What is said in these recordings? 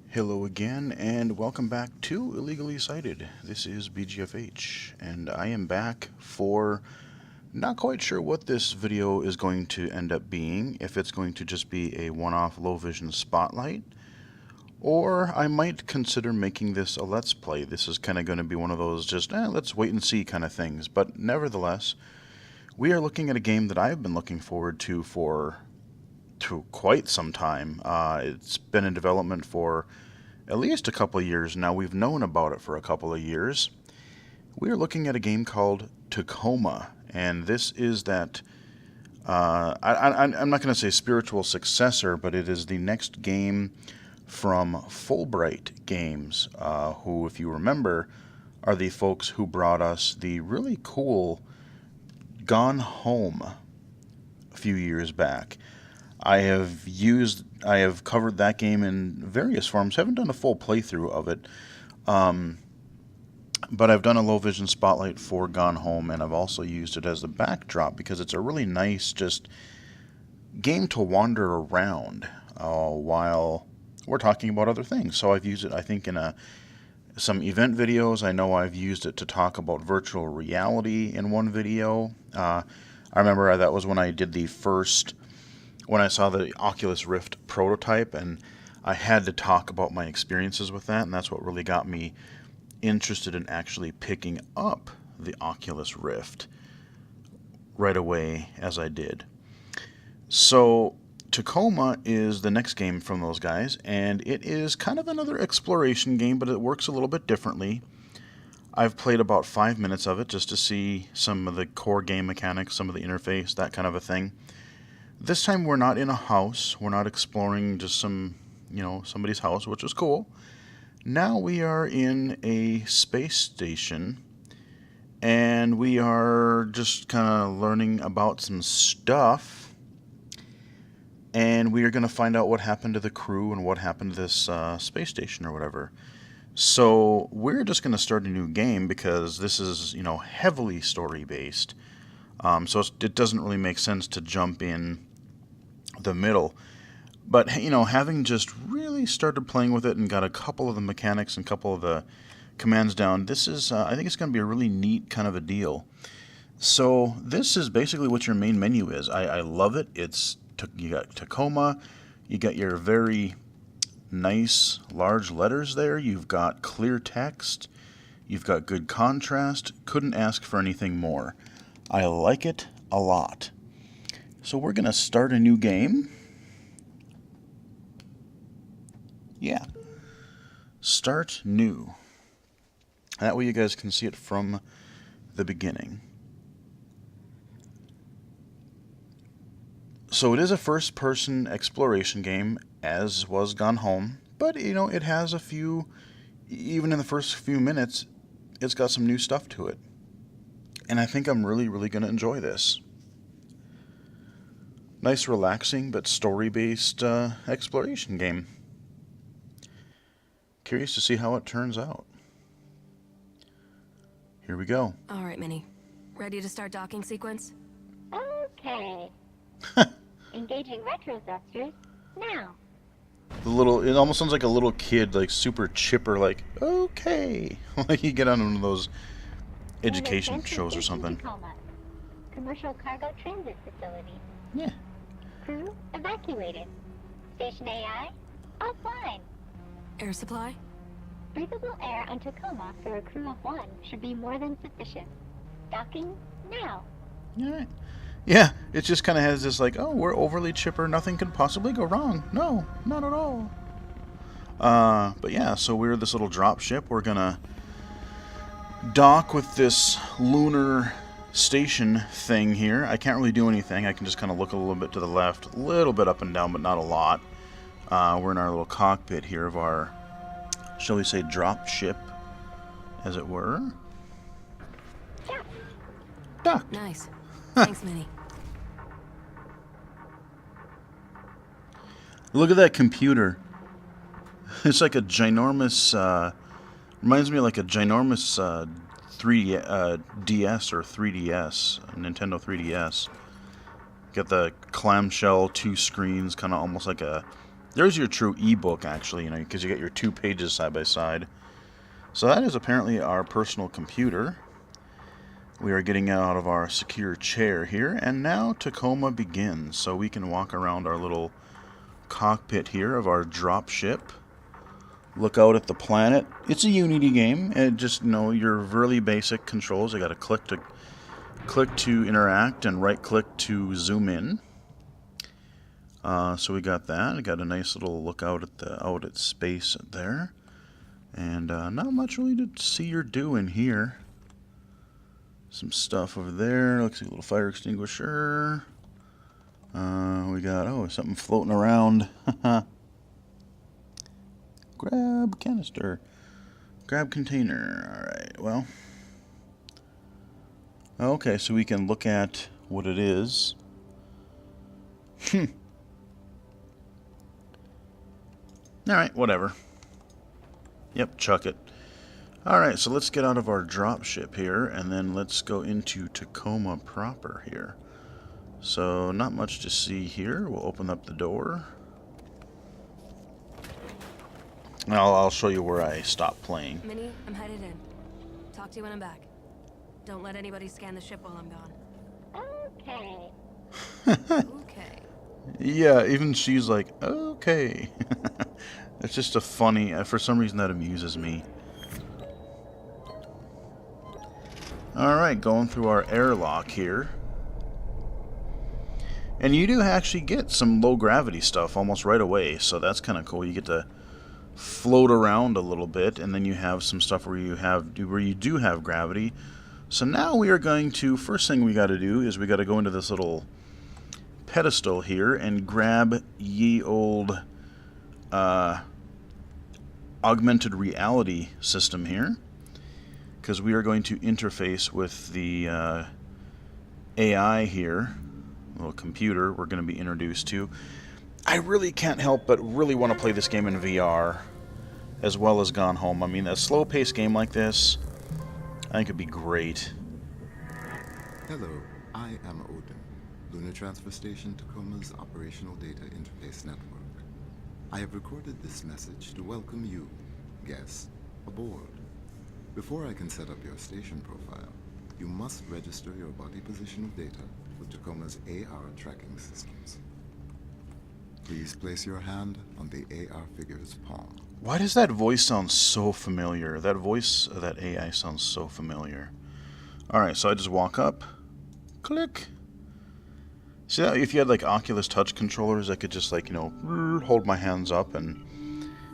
Hello again, and welcome back to Illegally Cited. This is BGFH, and I am back for not quite sure what this video is going to end up being, if it's going to just be a one-off low vision spotlight, or I might consider making this a Let's Play. This is kind of going to be one of those just, let's wait and see kind of things, but nevertheless, we are looking at a game that I've been looking forward to for quite some time. It's been in development for at least a couple of years now. We've known about it for a couple of years. We are looking at a game called Tacoma, and this is that, I'm not going to say spiritual successor, but it is the next game from Fulbright Games, who, if you remember, are the folks who brought us the really cool Gone Home a few years back. I have covered that game in various forms. Haven't done a full playthrough of it, but I've done a low vision spotlight for Gone Home, and I've also used it as a backdrop because it's a really nice just game to wander around while we're talking about other things. So I've used it, I think, in some event videos. I know I've used it to talk about virtual reality in one video. I remember that was when I did when I saw the Oculus Rift prototype, and I had to talk about my experiences with that, and that's what really got me interested in actually picking up the Oculus Rift right away as I did. So Tacoma is the next game from those guys, and it is kind of another exploration game, but it works a little bit differently. I've played about 5 minutes of it just to see some of the core game mechanics, some of the interface, that kind of a thing. This time we're not in a house. We're not exploring just somebody's house, which is cool. Now we are in a space station, and we are just kind of learning about some stuff. And we are going to find out what happened to the crew and what happened to this space station or whatever. So we're just going to start a new game because this is, heavily story-based. So it doesn't really make sense to jump in the middle. But, having just really started playing with it and got a couple of the mechanics and a couple of the commands down, this is, I think it's going to be a really neat kind of a deal. So this is basically what your main menu is. I love it. You got Tacoma, you got your very nice large letters there, you've got clear text, you've got good contrast. Couldn't ask for anything more. I like it a lot. So we're going to start a new game. Yeah. Start new. That way you guys can see it from the beginning. So it is a first-person exploration game, as was Gone Home. But, it has a few, even in the first few minutes, it's got some new stuff to it. And I think I'm really, really going to enjoy this. Nice, relaxing, but story-based exploration game. Curious to see how it turns out. Here we go. All right, Minnie. Ready to start docking sequence? Okay. Engaging retro thrusters now. It almost sounds like a little kid, like super chipper, like, okay. Like you get on one of those education shows or something. Tacoma. Commercial cargo transit facility. Yeah. Crew evacuated. Station AI offline. Air supply? Breathable air on Tacoma for a crew of 1 should be more than sufficient. Docking now. Alright. Yeah, it just kind of has this like, oh, we're overly chipper, nothing could possibly go wrong. No, not at all. But yeah, so we're this little drop ship. We're gonna dock with this lunar station thing here. I can't really do anything. I can just kind of look a little bit to the left, a little bit up and down, but not a lot. We're in our little cockpit here of our, shall we say, drop ship, as it were. Dock. Nice. Thanks, Minnie. Look at that computer. It's like a ginormous, reminds me of like a ginormous 3DS or 3DS, Nintendo 3DS. Got the clamshell, 2 screens, kind of almost like a There's your true ebook, actually, you know, because you get your 2 pages side by side. So that is apparently our personal computer. We are getting out of our secure chair here, and now Tacoma begins. So we can walk around our little cockpit here of our drop ship. Look out at the planet. It's a Unity game, and just, you know, your really basic controls. I got to click to interact and right click to zoom in. So we got that. I got a nice little look out at space there, and not much really to see or do in here. Some stuff over there. Looks like a little fire extinguisher. We got something floating around. Grab canister. Grab container. All right. Well. Okay, so we can look at what it is. Alright, whatever. Yep, chuck it. Alright, so let's get out of our drop ship here, and then let's go into Tacoma proper here. So, not much to see here. We'll open up the door. I'll show you where I stopped playing. Minnie, I'm headed in. Talk to you when I'm back. Don't let anybody scan the ship while I'm gone. Okay. Okay. Yeah, even she's like, okay. It's just a funny, for some reason that amuses me. Alright, going through our airlock here. And you do actually get some low gravity stuff almost right away, so that's kind of cool. You get to float around a little bit, and then you have some stuff where you do have gravity. So now we are going to, first thing we got to do is we got to go into this little pedestal here and grab ye old augmented reality system here, because we are going to interface with the AI here, little computer we're going to be introduced to. I really can't help but really want to play this game in VR as well as Gone Home. I mean, a slow-paced game like this, I think it'd be great. Hello, I am Odin, Lunar Transfer Station Tacoma's Operational Data Interface Network. I have recorded this message to welcome you, guests, aboard. Before I can set up your station profile, you must register your body positional data with Tacoma's AR tracking systems. Please place your hand on the AR figure's palm. Why does that voice sound so familiar? That voice of that AI sounds so familiar. Alright, so I just walk up, click. See, if you had like Oculus Touch controllers, I could just like, you know, hold my hands up and,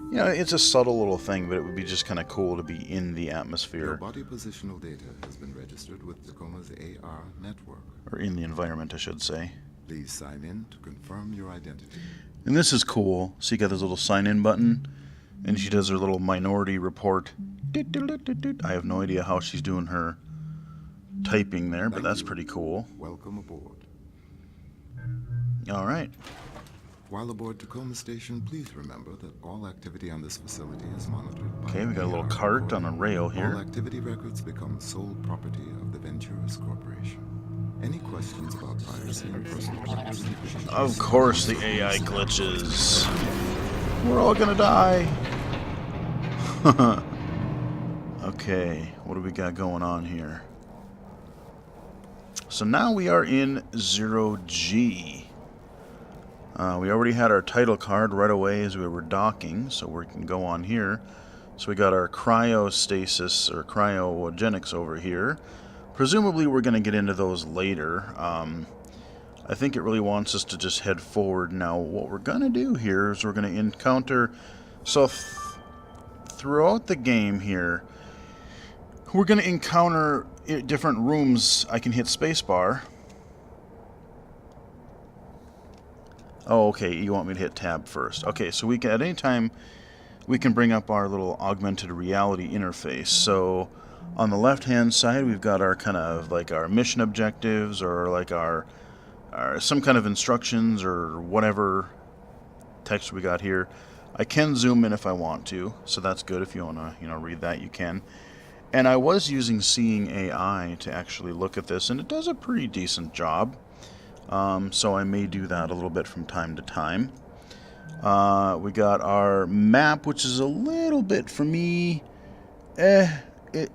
you know, it's a subtle little thing, but it would be just kind of cool to be in the atmosphere. Your body positional data has been registered with Tacoma's AR network. Or in the environment, I should say. Please sign in to confirm your identity. And this is cool. So you got this little sign-in button, and she does her little minority report. I have no idea how she's doing her typing there, but that's pretty cool. Welcome aboard. All right. While aboard Tacoma Station, please remember that all activity on this facility is monitored by Okay, we got a little AR cart on a recording. rail All here. activity records become sole property of the Venturis Corporation. Any questions about privacy and personal privacy? Of course the AI glitches. We're all gonna die. Okay, what do we got going on here? So now we are in 0G. We already had our title card right away as we were docking, so we can go on here. So we got our cryostasis or cryogenics over here. Presumably we're going to get into those later. I think it really wants us to just head forward. Now what we're going to do here is we're going to encounter... So throughout the game here, we're going to encounter different rooms. I can hit spacebar. Oh, okay, you want me to hit tab first. Okay, so we can, at any time, we can bring up our little augmented reality interface. So on the left-hand side, we've got our kind of like our mission objectives or like our some kind of instructions or whatever text we got here. I can zoom in if I want to, so that's good. If you want to, you know, read that, you can. And I was using Seeing AI to actually look at this, and it does a pretty decent job. So I may do that a little bit from time to time. We got our map, which is a little bit for me. It.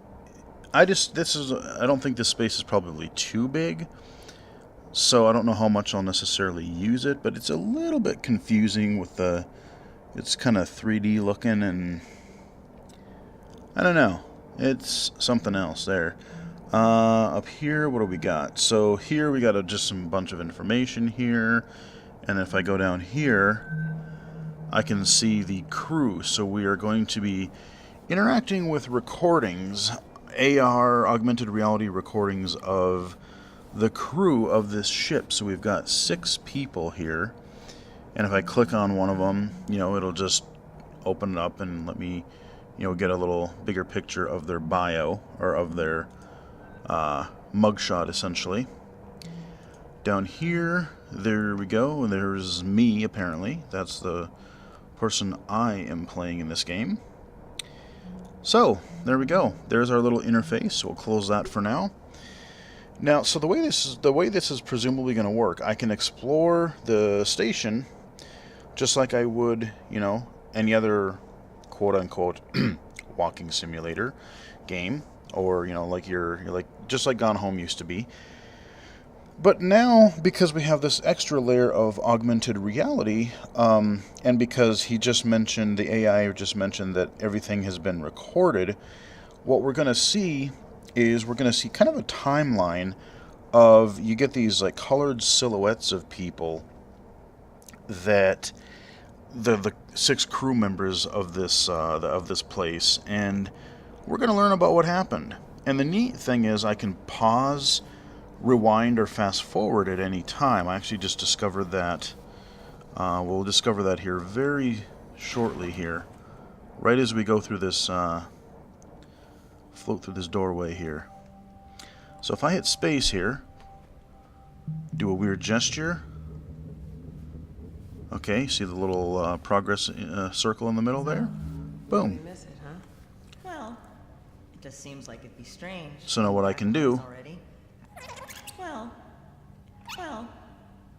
I don't think this space is probably too big, so I don't know how much I'll necessarily use it. But it's a little bit confusing with the. It's kind of 3D looking, and I don't know. It's something else there. Up here, what do we got? So here we got just some bunch of information here, and if I go down here, I can see the crew. So we are going to be interacting with recordings, AR, augmented reality recordings of the crew of this ship. So we've got 6 people here, and if I click on one of them, it'll just open it up and let me, get a little bigger picture of their bio, or of their mugshot, essentially. Down here, there we go, and there's me, apparently. That's the person I am playing in this game. So, there we go. There's our little interface. We'll close that for now. Now, so the way this is presumably going to work, I can explore the station just like I would, any other quote-unquote walking simulator game, or like you're like just like Gone Home used to be. But now, because we have this extra layer of augmented reality, and because the AI just mentioned that everything has been recorded, what we're going to see is kind of a timeline of, you get these like colored silhouettes of people that the 6 crew members of this place, and we're going to learn about what happened. And the neat thing is, I can pause, rewind, or fast forward at any time. I actually just discovered that. We'll discover that here very shortly here, right as we go through this, float through this doorway here. So if I hit space here, do a weird gesture. Okay, see the little progress circle in the middle there? Boom. You miss it, huh? Well, it just seems like it'd be strange. So now what I can do, Already. Well,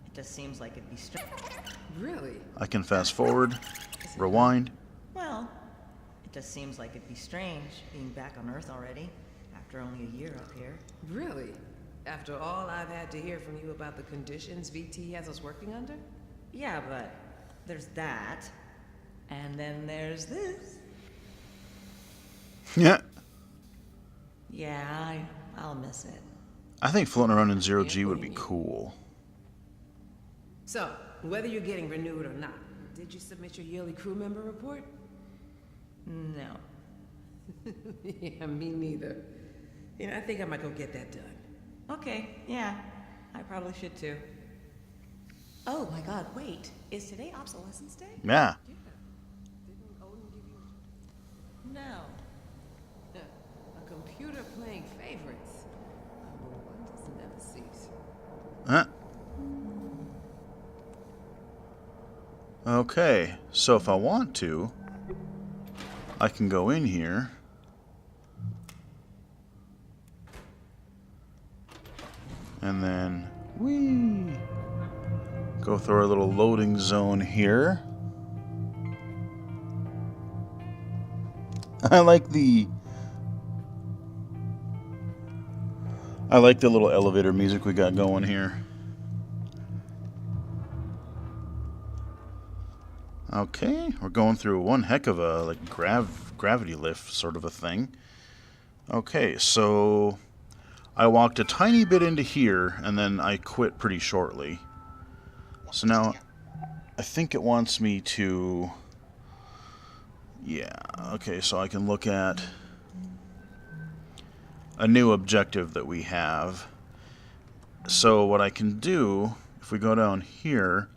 it just seems like it'd be strange. Really? I can fast forward, rewind. Well, it just seems like it'd be strange being back on Earth already, after only a year up here. Really? After all I've had to hear from you about the conditions VT has us working under? Yeah, but there's that, and then there's this. Yeah. Yeah, I'll miss it. I think floating around in zero G would be cool. So, whether you're getting renewed or not, did you submit your yearly crew member report? No. Yeah, me neither. I think I might go get that done. Okay, yeah, I probably should too. Oh my god, wait. Is today obsolescence day? Yeah. Didn't Odin give you No. a computer playing favorites? Wonders never cease. Huh. Okay, so if I want to, I can go in here. And then, whee! Go through our little loading zone here. I like the little elevator music we got going here. Okay, we're going through one heck of a like gravity lift sort of a thing. Okay, so I walked a tiny bit into here and then I quit pretty shortly. So now I think it wants me to, yeah, okay, so I can look at a new objective that we have. So what I can do, if we go down here,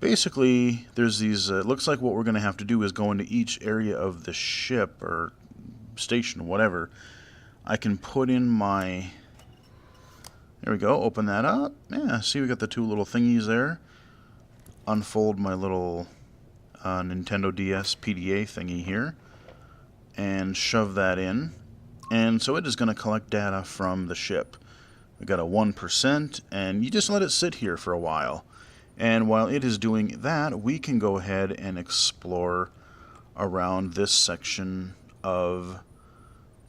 basically there's these, it looks like what we're going to have to do is go into each area of the ship or station, whatever. I can put in my, there we go, open that up. Yeah, see we got the 2 little thingies there. Unfold my little Nintendo DS PDA thingy here and shove that in. And so it is going to collect data from the ship. We got a 1%, and you just let it sit here for a while. And while it is doing that, we can go ahead and explore around this section of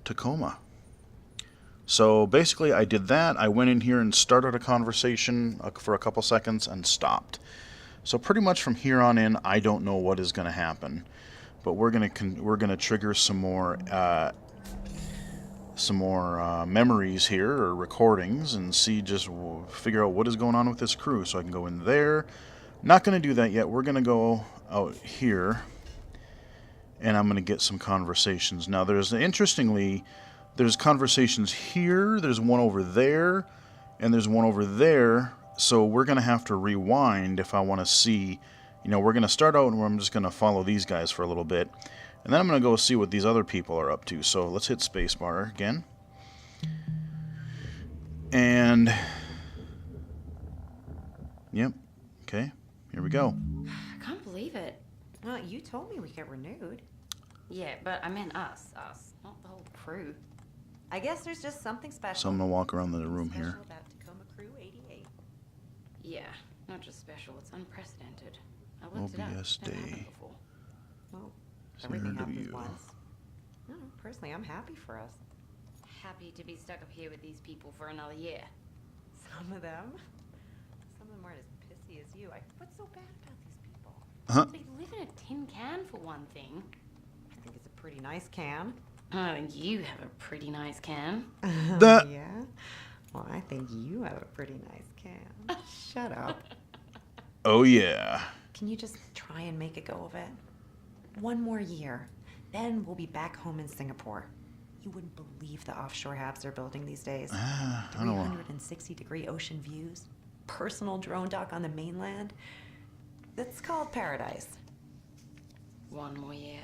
Tacoma. So basically I did that. I went in here and started a conversation for a couple seconds and stopped. So pretty much from here on in, I don't know what is going to happen. But we're gonna trigger some more memories here, or recordings, and see, just figure out what is going on with this crew. So I can go in there. Not going to do that yet. We're going to go out here, and I'm going to get some conversations. Now, interestingly, there's conversations here, there's one over there, and there's one over there. So we're going to have to rewind if I want to see. We're going to start out and I'm just going to follow these guys for a little bit. And then I'm going to go see what these other people are up to. So let's hit spacebar again. And, yep, okay, here we go. I can't believe it. Well, you told me we get renewed. Yeah, but I meant us, not the whole crew. I guess there's just something special. So I'm going to walk around the room special here. about Tacoma Crew 88. Yeah, not just special, it's unprecedented. I looked it up. OBS Never happened day. before. Well, Zero everything happens W. once. No, personally, I'm happy for us. Happy to be stuck up here with these people for another year. Some of them aren't as pissy as you. What's so bad about these people? Huh? They live in a tin can, for one thing. I think it's a pretty nice can. I think you have a pretty nice can. That- Yeah? Well, I think you have a pretty nice can. Shut up. Oh, yeah. Can you just try and make a go of it? One more year. Then we'll be back home in Singapore. You wouldn't believe the offshore habs they're building these days. I don't know. 360-degree ocean views. Personal drone dock on the mainland. That's called paradise. One more year.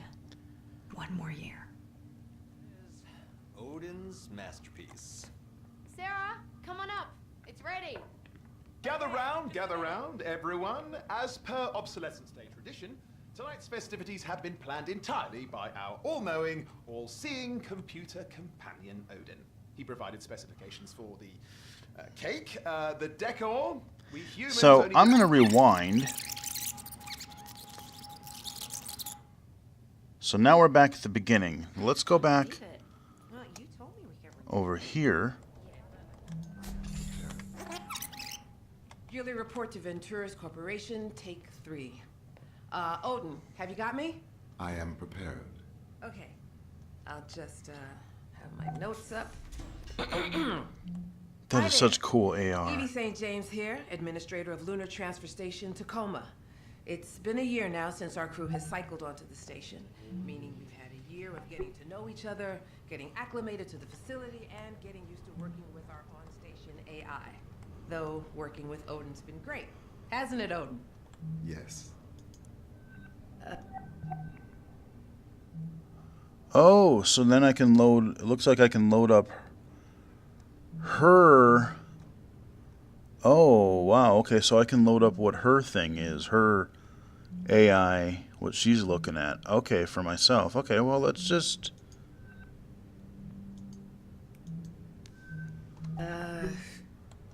One more year. Odin's masterpiece. Sarah, come on up. It's ready. Gather round, everyone. As per Obsolescence Day tradition, tonight's festivities have been planned entirely by our all-knowing, all-seeing computer companion, Odin. He provided specifications for the cake, the decor. We humans So only... I'm going to rewind. So now we're back at the beginning. Let's go back Believe it. Well, you told me we get over here. Yearly report to Ventura's Corporation, take 3. Odin, have you got me? I am prepared. Okay. I'll just have my notes up. That Hi is there. such cool AR. Evie St. James here, administrator of Lunar Transfer Station, Tacoma. It's been a year now since our crew has cycled onto the station, meaning we've had a year of getting to know each other, getting acclimated to the facility, and getting used to working with our on-station AI. Though working with Odin's been great. Hasn't it, Odin? Yes. Oh, so then I can load, it looks like I can load up her. Oh, wow. Okay, so I can load up what her thing is, her AI, what she's looking at. Okay, for myself. Okay, well, let's just...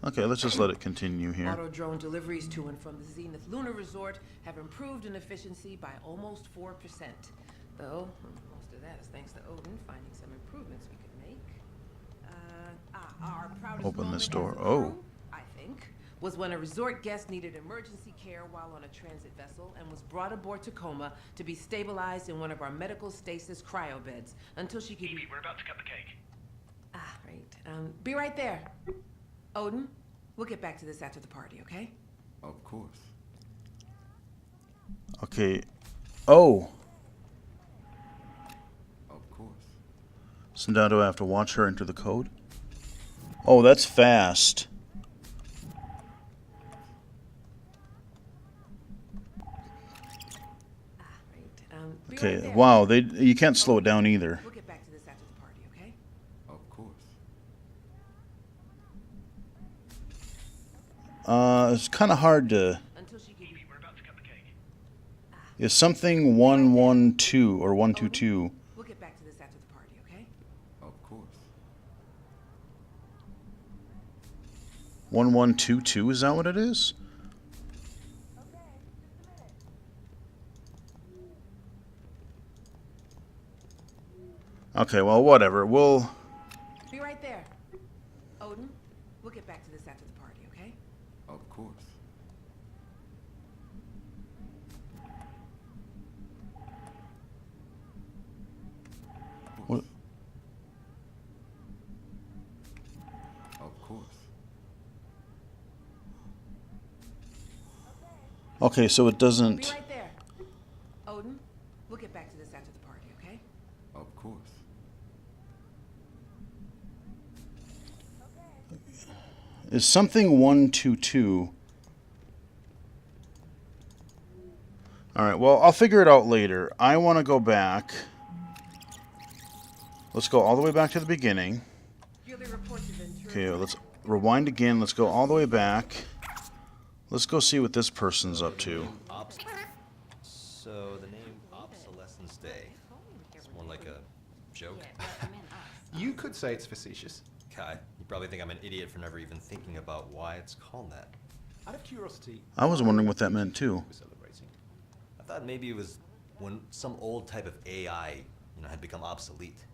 Okay, let's just let it continue here. Auto drone deliveries to and from the Zenith Lunar Resort have improved in efficiency by almost 4%. Though, most of that is thanks to Odin finding some improvements we could make. Our proudest Open moment this as door. a Oh. crew, I think, was when a resort guest needed emergency care while on a transit vessel and was brought aboard Tacoma to be stabilized in one of our medical stasis cryo beds until she could be... we're about to cut the cake. Right. Be right there. Odin, we'll get back to this after the party, okay? Of course. Okay. Oh. Of course. So now do I have to watch her enter the code? Oh, that's fast. Be right Okay, there. wow, you can't slow it down either. We'll get back to this after the party, okay? Of course. It's kind of hard to... Until she could be... We're about to cut the cake. Is something 112 or 122? We'll get back to this after the party, okay? Of course. 1122, is that what it is? Okay, well, whatever. We'll... Be right there. Odin, we'll get back to this after the party, okay? Of course. What? Of course. Okay, so it Be doesn't... right there. Odin, we'll get back to this after the party, okay? Of course. Is something 122... Alright, well, I'll figure it out later. I want to go back. Let's go all the way back to the beginning. Yearly reports of intrusion. Okay, let's rewind again. Let's go all the way back. Let's go see what this person's up to. So the name Obsolescence Day. It's more like a joke. You could say it's facetious. Kai, you probably think I'm an idiot for never even thinking about why it's called that. Out of curiosity, I was wondering what that meant too. we're celebrating. I thought maybe it was when some old type of AI, had become obsolete.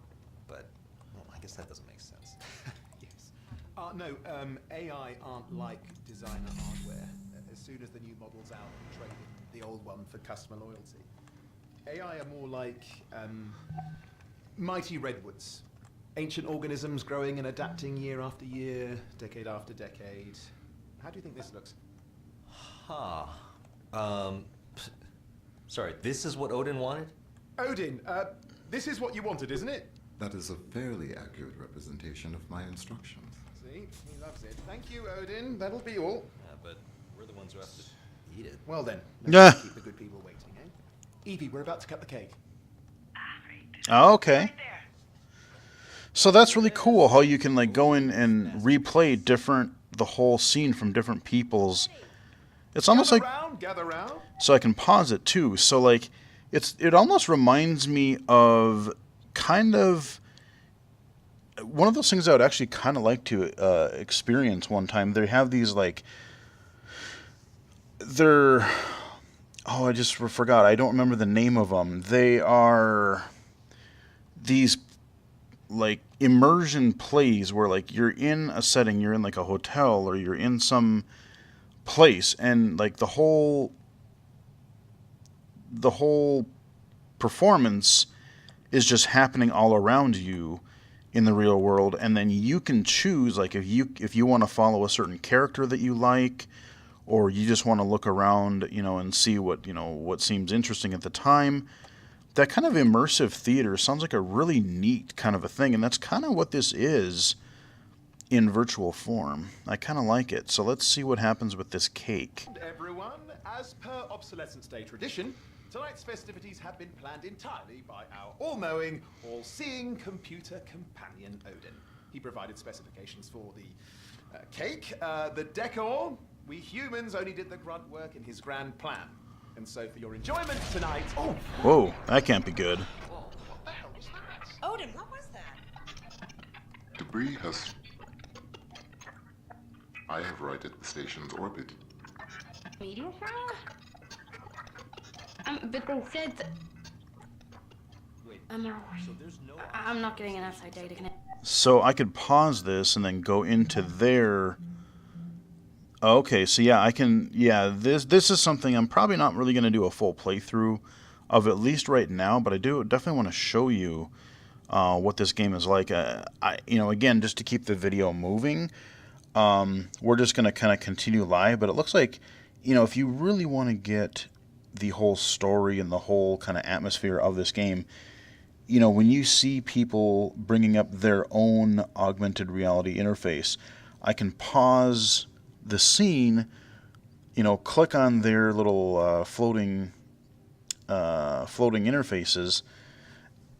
But well, I guess that doesn't make sense. Yes. No, AI aren't like designer hardware. As soon as the new model's out, we trade in the old one for customer loyalty. AI are more like mighty redwoods. Ancient organisms growing and adapting year after year, decade after decade. How do you think this looks? Huh. Sorry, this is what Odin wanted? Odin, this is what you wanted, isn't it? That is a fairly accurate representation of my instructions. See, he loves it. Thank you, Odin. That'll be all. Yeah, but we're the ones who have to eat it. Well then, Yeah. let's keep the good people waiting, eh? Evie, we're about to cut the cake. Oh, okay. So that's really cool how you can like go in and replay the whole scene from different people's. It's almost like Gather round. so I can pause it too. So like it almost reminds me of kind of one of those things I would actually kind of like to experience one time. They have these like I just forgot. I don't remember the name of them. They are these like immersion plays where like you're in a setting, you're in like a hotel or you're in some place, and like the whole performance is just happening all around you in the real world, and then you can choose like if you want to follow a certain character that you like, or you just want to look around, and see what seems interesting at the time. That kind of immersive theater sounds like a really neat kind of a thing, and that's kind of what this is in virtual form. I kind of like it. So let's see what happens with this cake. Everyone, as per Obsolescence Day tradition, tonight's festivities have been planned entirely by our all-knowing, all-seeing computer companion Odin. He provided specifications for the cake, the decor. We humans only did the grunt work in his grand plan. And so for your enjoyment tonight... Oh! Whoa, that can't be good. Odin, what was that? Debris has... I have righted the station's orbit. Meteor shower? But they said Wait, I'm so there's no I'm not getting an outside data connect. So I could pause this and then go into their... Okay, so yeah, I can... Yeah, this is something I'm probably not really going to do a full playthrough of, at least right now, but I do definitely want to show you what this game is like. Again, just to keep the video moving, we're just going to kind of continue live, but it looks like, if you really want to get the whole story and the whole kind of atmosphere of this game, when you see people bringing up their own augmented reality interface, I can pause the scene, click on their little floating interfaces,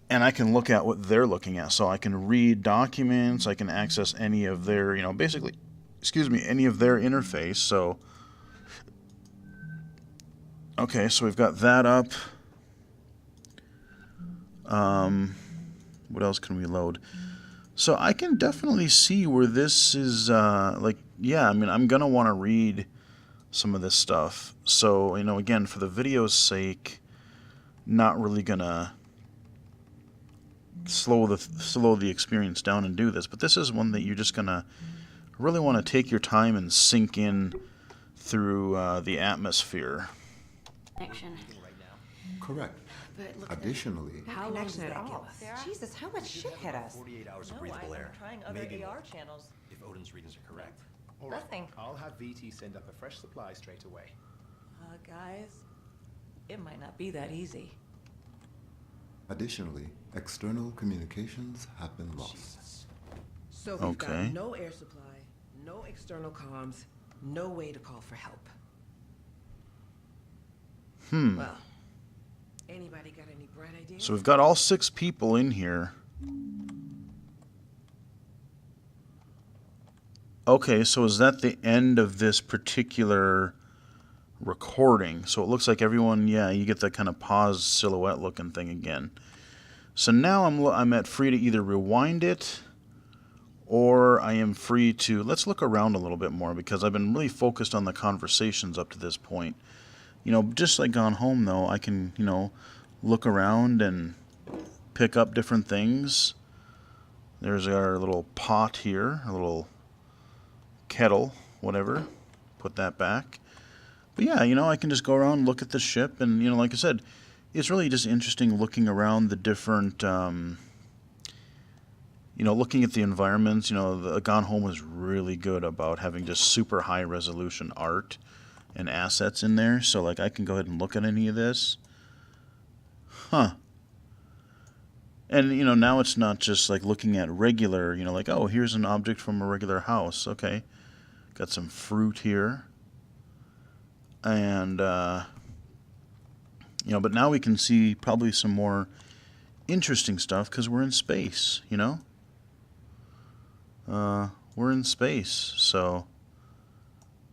and I can look at what they're looking at. So I can read documents, I can access any of their, any of their interface. So, okay, so we've got that up. What else can we load? So I can definitely see where this is, I'm going to want to read some of this stuff. So, again, for the video's sake, not really going to slow the experience down and do this. But this is one that you're just gonna really want to take your time and sink in through the atmosphere. Connection. Correct. But look, Additionally, No connection at all. Sarah? Jesus, how much shit hit us? 48 hours of No, breathable I'm air. trying other Maybe AR more, channels. if Odin's readings are correct. All right, Nothing. I'll have VT send up a fresh supply straight away. Guys, it might not be that easy. additionally, external communications have been lost. Jesus. So we've Okay. got no air supply, no external comms, no way to call for help. Well, anybody got any bright ideas? So we've got all 6 people in here. Okay, so is that the end of this particular recording? So it looks like everyone, yeah, you get that kind of paused silhouette looking thing again. So now I'm at free to either rewind it, or I am free to, let's look around a little bit more, because I've been really focused on the conversations up to this point. You know, just like Gone Home, though, I can, you know, look around and pick up different things. There's our little pot here, a little kettle, whatever. Put that back. But yeah, you know, I can just go around, look at the ship, and, you know, like I said, it's really just interesting looking around the different, you know, looking at the environments. You know, the Gone Home was really good about having just super high resolution art and assets in there. So, like, I can go ahead and look at any of this. Huh. And, you know, now it's not just like looking at regular, you know, like, oh, here's an object from a regular house. Okay. Got some fruit here. And, you know, but now we can see probably some more interesting stuff because we're in space, you know? We're in space, so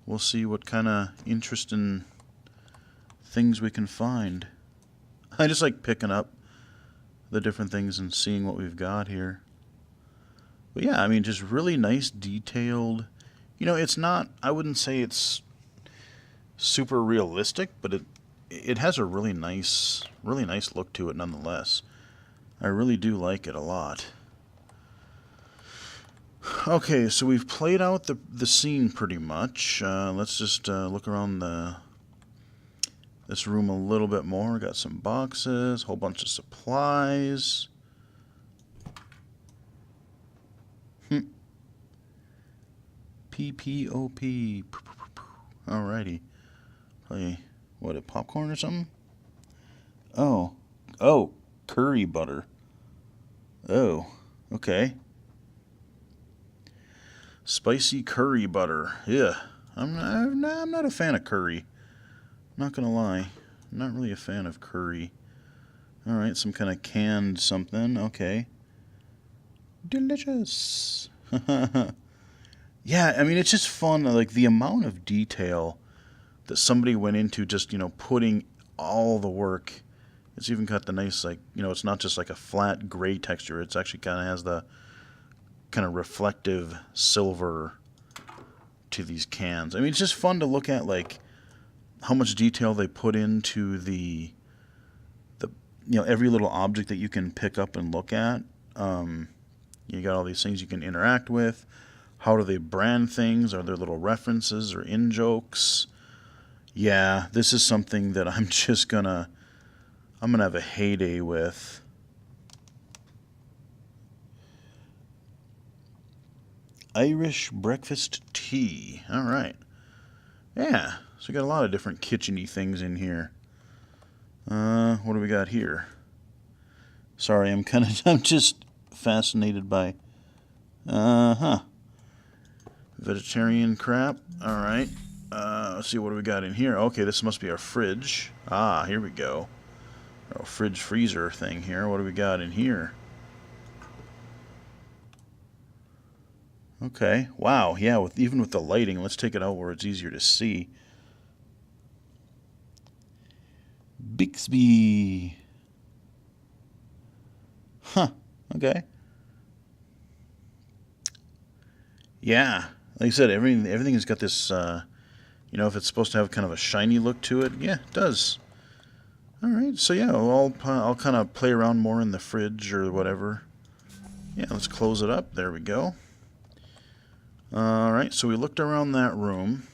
we'll see what kind of interesting things we can find. I just like picking up the different things and seeing what we've got here. But yeah, I mean, just really nice, detailed. You know, it's not, I wouldn't say it's super realistic, but it has a really nice look to it nonetheless. I really do like it a lot. Okay, so we've played out the scene pretty much. Let's just look around this room a little bit more. Got some boxes, whole bunch of supplies. PPOP. Alrighty. Play, what, a popcorn or something? Oh, curry butter. Oh, okay. Spicy curry butter. Yeah, I'm not a fan of curry. I'm not gonna lie, I'm not really a fan of curry. All right, some kind of canned something. Okay. Delicious. Yeah, I mean, it's just fun. Like the amount of detail that somebody went into, just, you know, putting all the work. It's even got the nice, like, you know, it's not just like a flat gray texture. It's actually kind of has the kind of reflective silver to these cans. I mean, it's just fun to look at, like, how much detail they put into the you know, every little object that you can pick up and look at. You got all these things you can interact with. How do they brand things? Are there little references or in-jokes? Yeah, this is something that I'm gonna have a heyday with. Irish breakfast tea. All right. Yeah, so we got a lot of different kitchen-y things in here. What do we got here? Sorry, I'm just fascinated by, vegetarian crap. All right. Let's see, what do we got in here? Okay, this must be our fridge. Ah, here we go. Our fridge freezer thing here. What do we got in here? Okay. Wow. Yeah. Even with the lighting, let's take it out where it's easier to see. Bixby. Huh. Okay. Yeah. Like I said, everything has got this. You know, if it's supposed to have kind of a shiny look to it, yeah, it does. All right, so yeah, I'll kind of play around more in the fridge or whatever. Yeah, let's close it up. There we go. All right, so we looked around that room.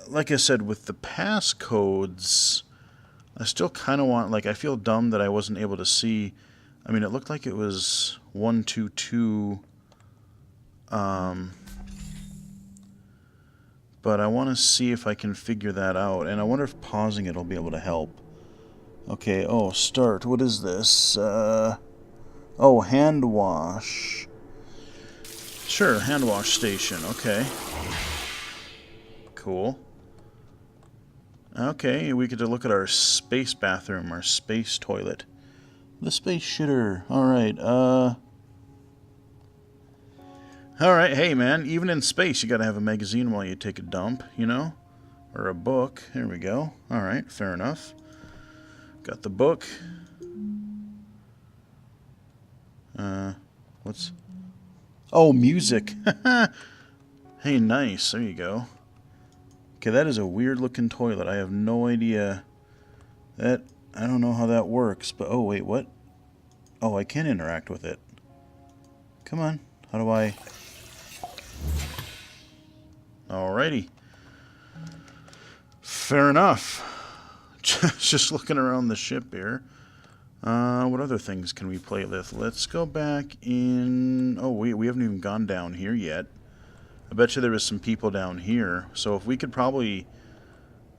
Like I said, with the passcodes, I still kind of want, like, I feel dumb that I wasn't able to see. I mean, it looked like it was 122. But I want to see if I can figure that out, and I wonder if pausing it will be able to help. Okay, oh, start. What is this? Oh, hand wash. Sure, hand wash station. Okay. Cool. Okay, we get to look at our space bathroom, our space toilet. The space shitter. Alright, Alright, hey man, even in space you gotta have a magazine while you take a dump, you know? Or a book. Here we go. Alright, fair enough. Got the book. What's... Oh, music! Hey, nice. There you go. Okay, that is a weird looking toilet. I have no idea. I don't know how that works, but... Oh, wait, what? Oh, I can interact with it. Come on. How do I... Alrighty. Fair enough. Just looking around the ship here. What other things can we play with? Let's go back in... Oh, we haven't even gone down here yet. I bet you there was some people down here. So if we could probably...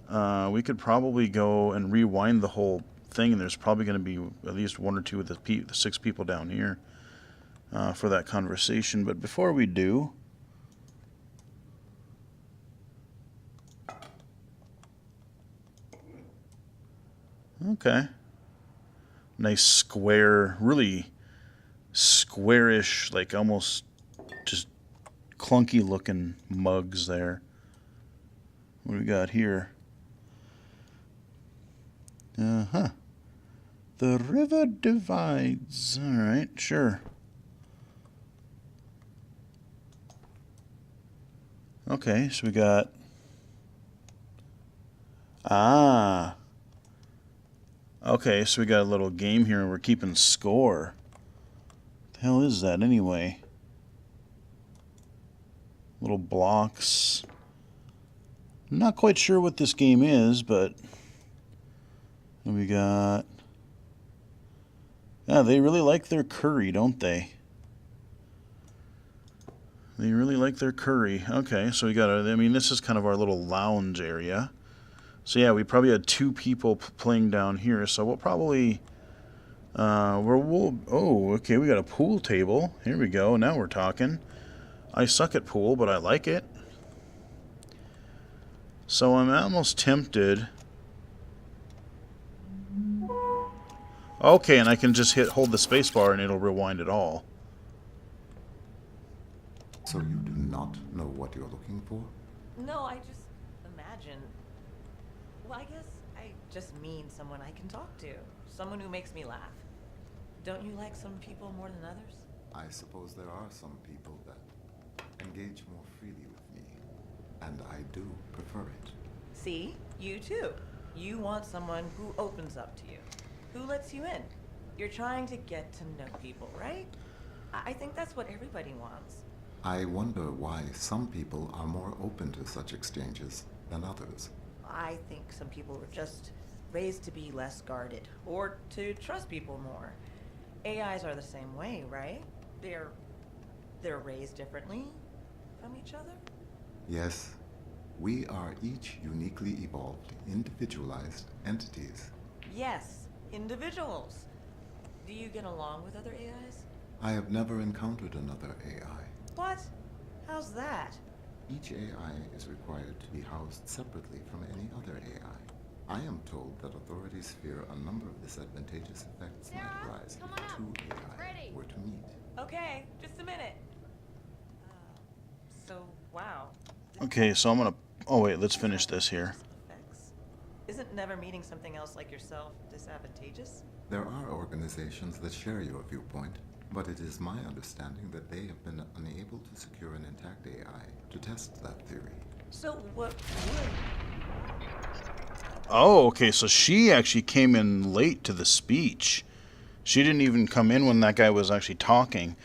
we could probably go and rewind the whole thing, and there's probably going to be at least one or two of the 6 people down here for that conversation. But before we do... Okay. Nice square, really squarish, like almost just clunky looking mugs there. What do we got here? The river divides. Alright, sure. Okay, so we got... Ah. Okay, so we got a little game here and we're keeping score. What the hell is that anyway? Little blocks. I'm not quite sure what this game is, but... We got... Yeah, they really like their curry, don't they? They really like their curry. Okay, so we got I mean, this is kind of our little lounge area. So yeah, we probably had 2 people playing down here. So we'll probably... oh, okay, we got a pool table. Here we go. Now we're talking. I suck at pool, but I like it. So I'm almost tempted... Okay, and I can just hold the spacebar and it'll rewind it all. So you do not know what you're looking for? No, I just imagine. Well, I guess I just mean someone I can talk to. Someone who makes me laugh. Don't you like some people more than others? I suppose there are some people that engage more freely with me, and I do prefer it. See? You too. You want someone who opens up to you, who lets you in. You're trying to get to know people, right? I think that's what everybody wants. I wonder why some people are more open to such exchanges than others. I think some people are just raised to be less guarded, or to trust people more. AIs are the same way, right? They're raised differently from each other? Yes, we are each uniquely evolved, individualized entities. Yes, individuals. Do you get along with other AIs? I have never encountered another AI. What? How's that? Each AI is required to be housed separately from any other AI. I am told that authorities fear a number of disadvantageous effects might rise if 2 AI were to meet. Okay, just a minute. So, wow. Okay, so I'm gonna... Oh wait, let's finish this here. Effects. Isn't never meeting something else like yourself disadvantageous? There are organizations that share your viewpoint, but it is my understanding that they have been unable to secure an intact AI to test that theory. So what would... Oh, okay, so she actually came in late to the speech. She didn't even come in when that guy was actually talking.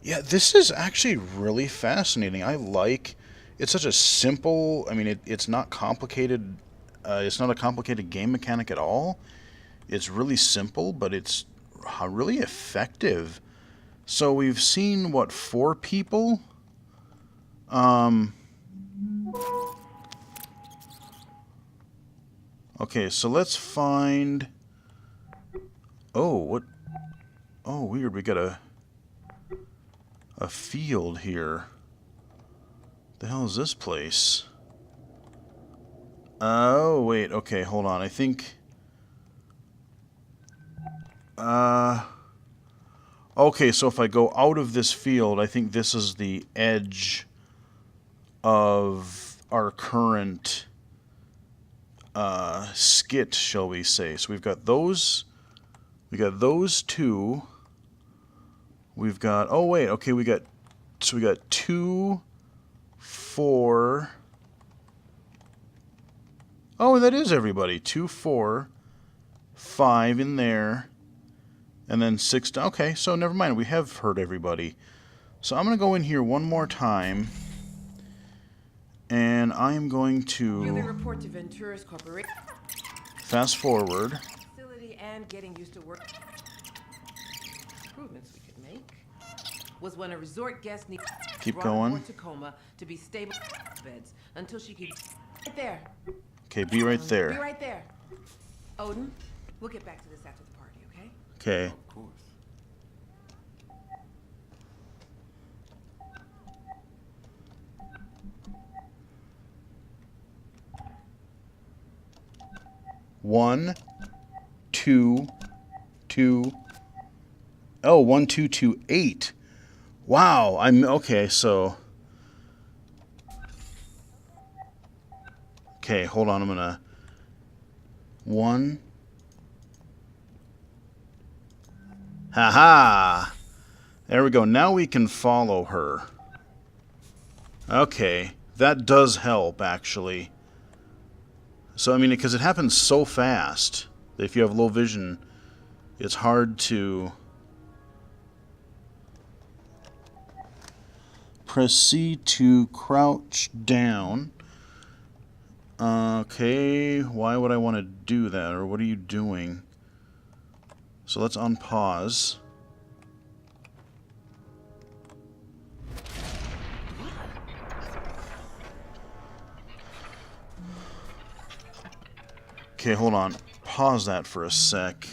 Yeah, this is actually really fascinating. I like... It's such a simple... I mean, it's not complicated. It's not a complicated game mechanic at all. It's really simple, but it's really effective. So we've seen, what, 4 people? Okay, so let's find... Oh, what... Oh, weird. We got a field here. The hell is this place? Oh, wait. Okay, hold on. I think... Okay, so if I go out of this field, I think this is the edge of our current skit, shall we say. So we've got those 2. We've got, oh wait, okay, we got 2, 4. Oh, that is everybody. 2, 4, 5 in there. And then 6, okay, so never mind, we have heard everybody. So I'm going to go in here one more time. And I'm going to report to Ventura's Corporation. Fast forward. Facility and getting used to work. Improvements we could make was when a resort guest needs Keep going. Tacoma to be stable beds until she could right there. Okay, be right there. Be right there. Odin, we'll get back to this after the party, okay? Okay. Of course. One, 2, 2. Oh, 1, 2, 2, 8. Wow. I'm okay. So, okay. Hold on. I'm gonna 1. Haha. There we go. Now we can follow her. Okay, that does help actually. So, I mean, because it happens so fast that if you have low vision, it's hard to... Press C to crouch down. Okay, why would I want to do that? Or what are you doing? So let's unpause. Okay, hold on. Pause that for a sec.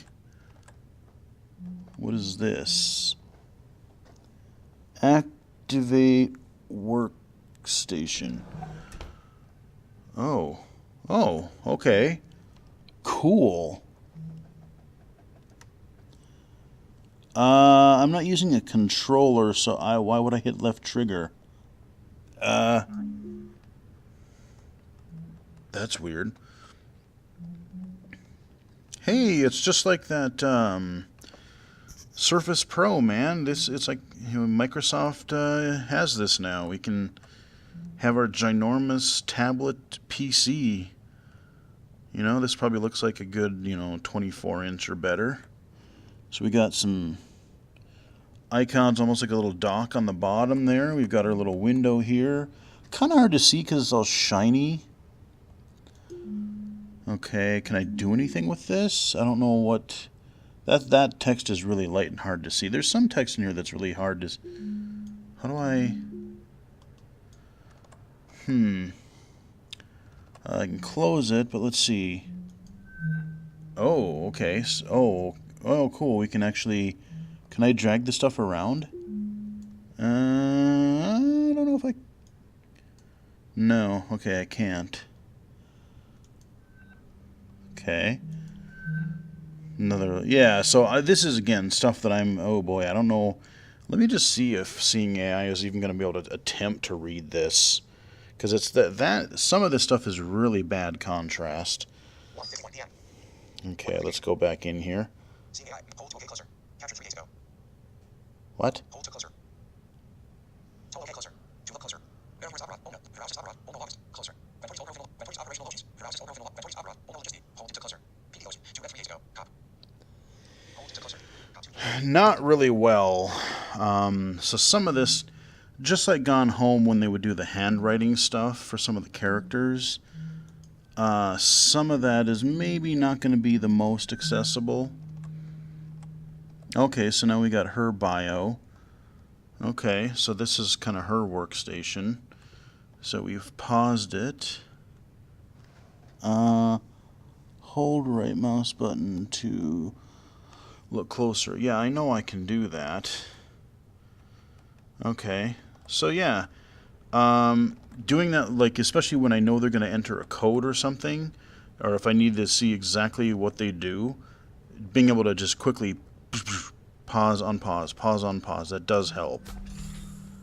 What is this? Activate workstation. Oh. Oh, okay. Cool. I'm not using a controller, so why would I hit left trigger? That's weird. Hey, it's just like that Surface Pro, man. It's like, you know, Microsoft has this now. We can have our ginormous tablet PC. You know, this probably looks like a good, 24-inch or better. So we got some icons, almost like a little dock on the bottom there. We've got our little window here. Kind of hard to see because it's all shiny. Okay, can I do anything with this? I don't know what... That text is really light and hard to see. There's some text in here that's really hard to... How do I... I can close it, but let's see. Oh, okay. Oh, cool. We can actually... Can I drag the stuff around? I don't know if I... No. Okay, I can't. Okay. Another... Yeah, so this is, again, stuff that I'm... Oh, boy, I don't know. Let me just see if Seeing AI is even going to be able to attempt to read this. Because it's that some of this stuff is really bad contrast. Okay, let's go back in here. What? Hold to closer. Tell OK closer. To look closer. Closer. not really well. So some of this, just like Gone Home when they would do the handwriting stuff for some of the characters, some of that is maybe not going to be the most accessible. Okay, so now we got her bio. Okay, so this is kind of her workstation. So we've paused it. Hold right mouse button to look closer. Yeah, I know I can do that. Okay, so yeah. Doing that, like, especially when I know they're going to enter a code or something, or if I need to see exactly what they do, being able to just quickly pause, unpause, pause, unpause, that does help.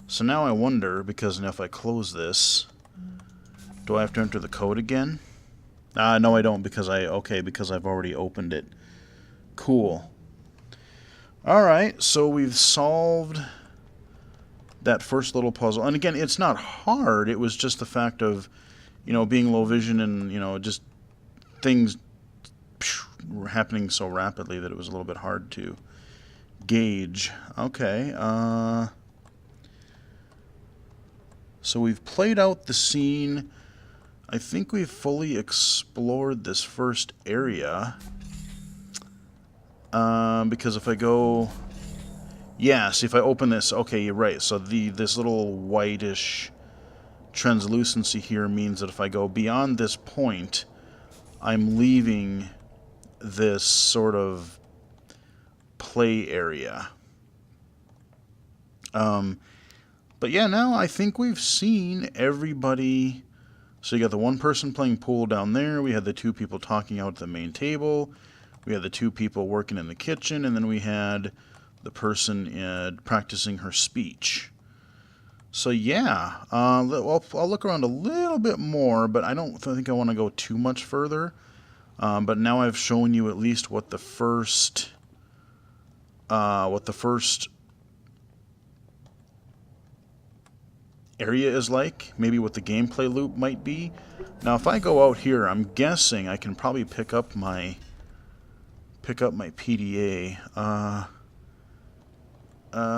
So now I wonder, because now if I close this, do I have to enter the code again? No, I don't, because because I've already opened it. Cool. Alright, so we've solved that first little puzzle. And again, it's not hard. It was just the fact of, being low vision and, just things were happening so rapidly that it was a little bit hard to gauge. Okay, so we've played out the scene. I think we've fully explored this first area. Because if I go... Yeah, see if I open this... Okay, you're right. So this little whitish translucency here means that if I go beyond this point, I'm leaving this sort of play area. But yeah, now I think we've seen everybody. So you got the one person playing pool down there. We had the two people talking out at the main table. We had the two people working in the kitchen. And then we had the person practicing her speech. So yeah, I'll look around a little bit more, but I don't think I want to go too much further. But now I've shown you at least what the first area is like, maybe what the gameplay loop might be. Now if I go out here, I'm guessing I can probably pick up my PDA.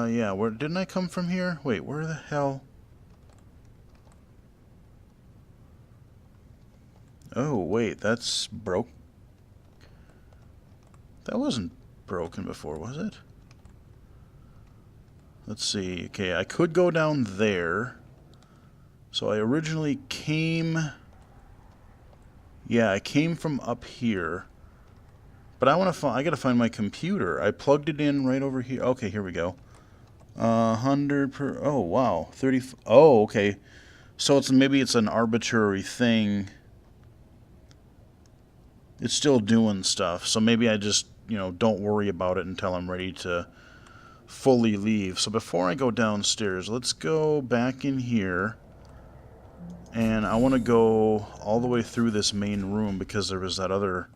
Yeah, where didn't I come from here? Wait, where the hell? Oh, wait, that's broke. That wasn't broken before, was it? Let's see. Okay, I could go down there. So I originally came... Yeah, I came from up here. But I gotta find my computer. I plugged it in right over here. Okay, here we go. 100 per... Oh, wow. 30... Oh, okay. So maybe it's an arbitrary thing. It's still doing stuff. So maybe I just, don't worry about it until I'm ready to fully leave. So before I go downstairs, let's go back in here. And I want to go all the way through this main room because there was that other...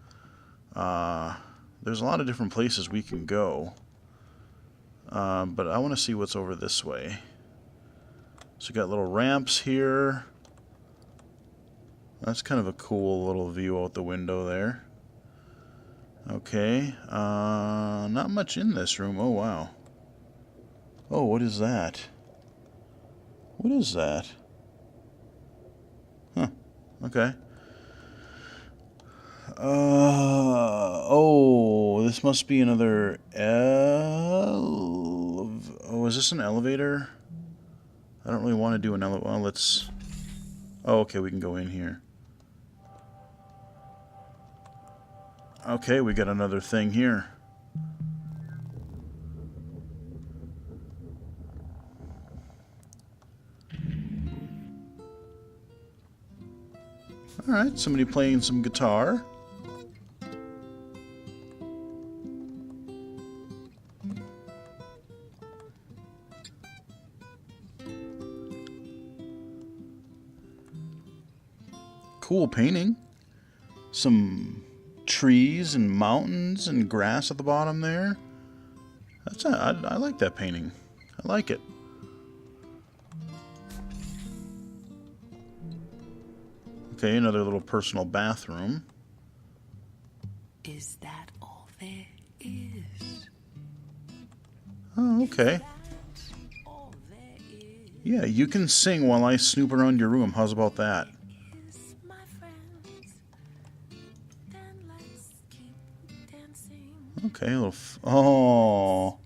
there's a lot of different places we can go. But I want to see what's over this way. So we got little ramps here. That's kind of a cool little view out the window there. Okay. Not much in this room. Oh, wow. Oh, what is that? What is that? Huh. Okay. Oh, this must be another Oh, is this an elevator? I don't really want to do an elevator. Well, let's... Oh, okay, we can go in here. Okay, we got another thing here. Alright, somebody playing some guitar. Cool painting. Some trees and mountains and grass at the bottom there. I like that painting. I like it. Okay, another little personal bathroom. Is that all there is? Okay. Yeah, you can sing while I snoop around your room. How's about that? Okay, a little. Oh,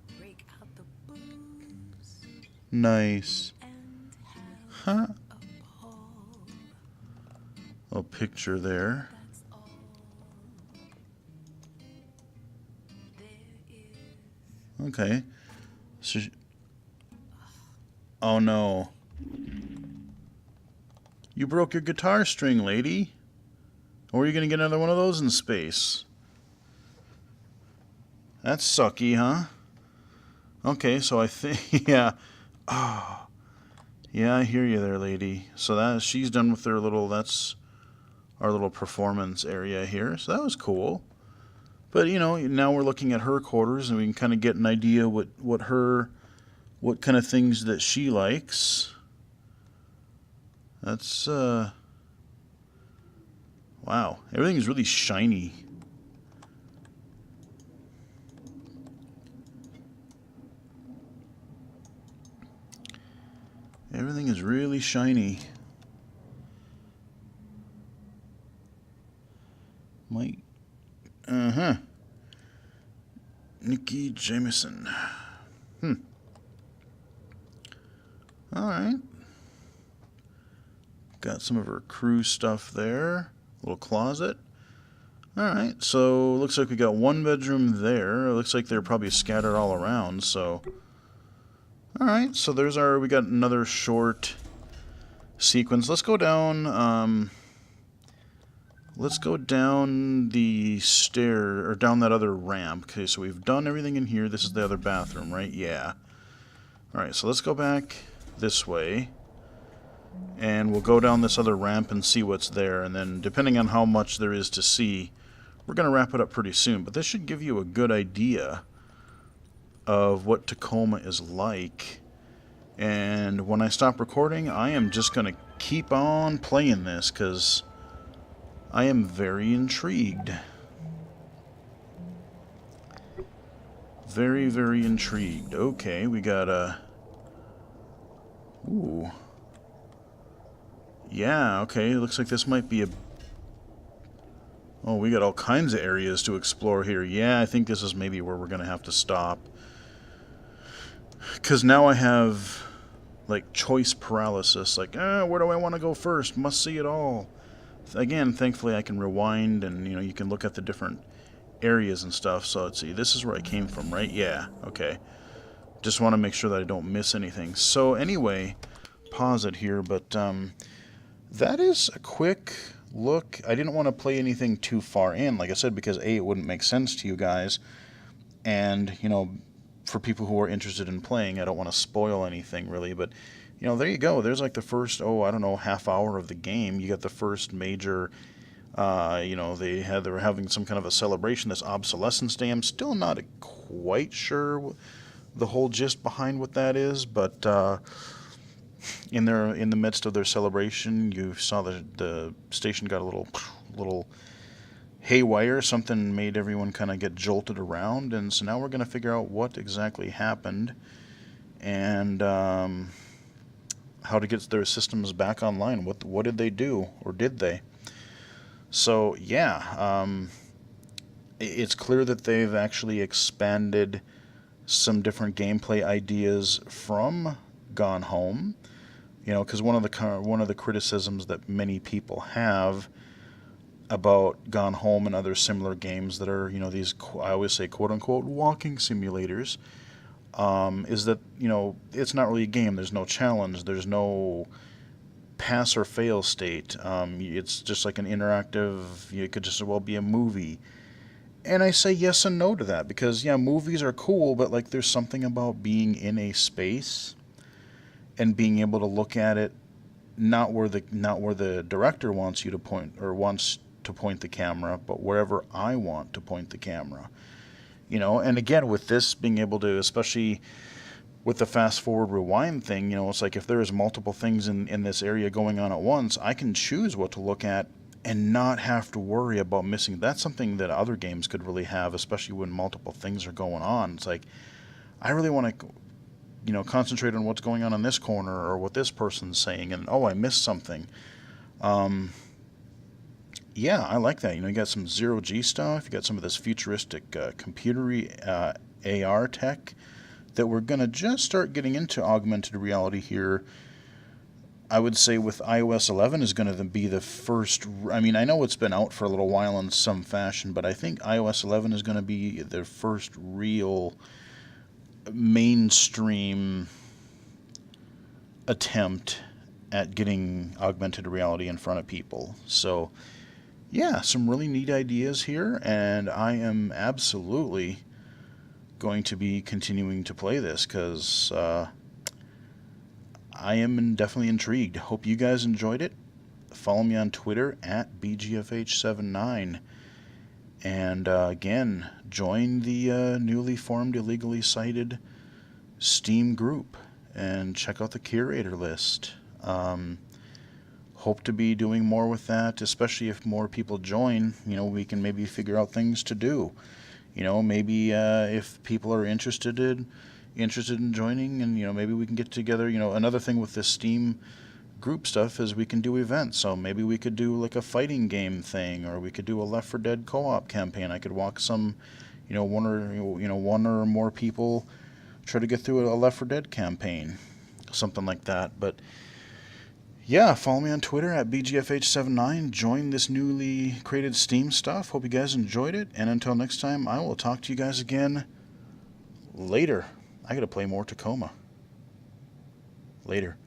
nice. Huh? Little picture there. Okay. So, oh no. You broke your guitar string, lady. Or are you gonna get another one of those in space? That's sucky, huh? Okay, so I think, yeah. Oh, yeah, I hear you there, lady. So that she's done with their little, that's our little performance area here. So that was cool. But, you know, now we're looking at her quarters and we can kind of get an idea what kind of things that she likes. That's, wow. Everything is really shiny. Everything is really shiny. Mike. Uh-huh. Nikki Jameson. Alright. Got some of her crew stuff there. Little closet. Alright, so looks like we got one bedroom there. It looks like they're probably scattered all around, so. Alright, so there's our, we got another short sequence. Let's go down, let's go down the stair, or down that other ramp. Okay, so we've done everything in here. This is the other bathroom, right? Yeah. Alright, so let's go back this way. And we'll go down this other ramp and see what's there. And then, depending on how much there is to see, we're going to wrap it up pretty soon. But this should give you a good idea of what Tacoma is like. And when I stop recording, I am just going to keep on playing this, because I am very intrigued. Very, very intrigued. Okay, we got a... Ooh. Yeah, okay, looks like this might be a... Oh, we got all kinds of areas to explore here. Yeah, I think this is maybe where we're going to have to stop. Because now I have, like, choice paralysis. Like, where do I want to go first? Must see it all. Again, thankfully I can rewind and, you know, you can look at the different areas and stuff. So let's see, this is where I came from, right? Yeah, okay. Just want to make sure that I don't miss anything. So anyway, pause it here, but that is a quick look. I didn't want to play anything too far in, like I said, because A, it wouldn't make sense to you guys, and, you know, for people who are interested in playing, I don't want to spoil anything really, but you know, there you go. There's like the first, I don't know, half hour of the game. You got the first major, you know, they were having some kind of a celebration, this obsolescence day. I'm still not quite sure the whole gist behind what that is, but in the midst of their celebration, you saw the station got a little haywire. Something made everyone kind of get jolted around, and so now we're going to figure out what exactly happened and how to get their systems back online. What did they do, or did they? So yeah, it's clear that they've actually expanded some different gameplay ideas from Gone Home. You know, because one of the criticisms that many people have about Gone Home and other similar games that are, you know, these, I always say, quote-unquote, walking simulators, is that, you know, it's not really a game. There's no challenge. There's no pass or fail state. It's just like an interactive, it could just as well be a movie. And I say yes and no to that, because, yeah, movies are cool, but, like, there's something about being in a space and being able to look at it not where the director wants you to point, or wants to point the camera, but wherever I want to point the camera. You know, and again, with this being able to, especially with the fast forward rewind thing, you know, it's like if there is multiple things in this area going on at once, I can choose what to look at and not have to worry about missing. That's something that other games could really have, especially when multiple things are going on. It's like, I really want to concentrate on what's going on in this corner or what this person's saying, and oh, I missed something. Yeah, I like that. You got some zero-G stuff. You got some of this futuristic computery AR tech that we're going to just start getting into augmented reality here. I would say with iOS 11 is going to be the first. I mean, I know it's been out for a little while in some fashion, but I think iOS 11 is going to be the first real mainstream attempt at getting augmented reality in front of people. So, yeah, some really neat ideas here, and I am absolutely going to be continuing to play this because I am definitely intrigued. Hope you guys enjoyed it. Follow me on Twitter at BGFH79. And again, join the newly formed illegally cited Steam group and check out the curator list. Hope to be doing more with that, especially if more people join. We can maybe figure out things to do. Maybe if people are interested in joining, and maybe we can get together. Another thing with this Steam group stuff is we can do events. So maybe we could do like a fighting game thing, or we could do a Left 4 Dead co-op campaign. I could walk some, one or more people try to get through a Left 4 Dead campaign, something like that. But yeah, follow me on Twitter at BGFH79. Join this newly created Steam stuff. Hope you guys enjoyed it. And until next time, I will talk to you guys again later. I gotta play more Tacoma. Later.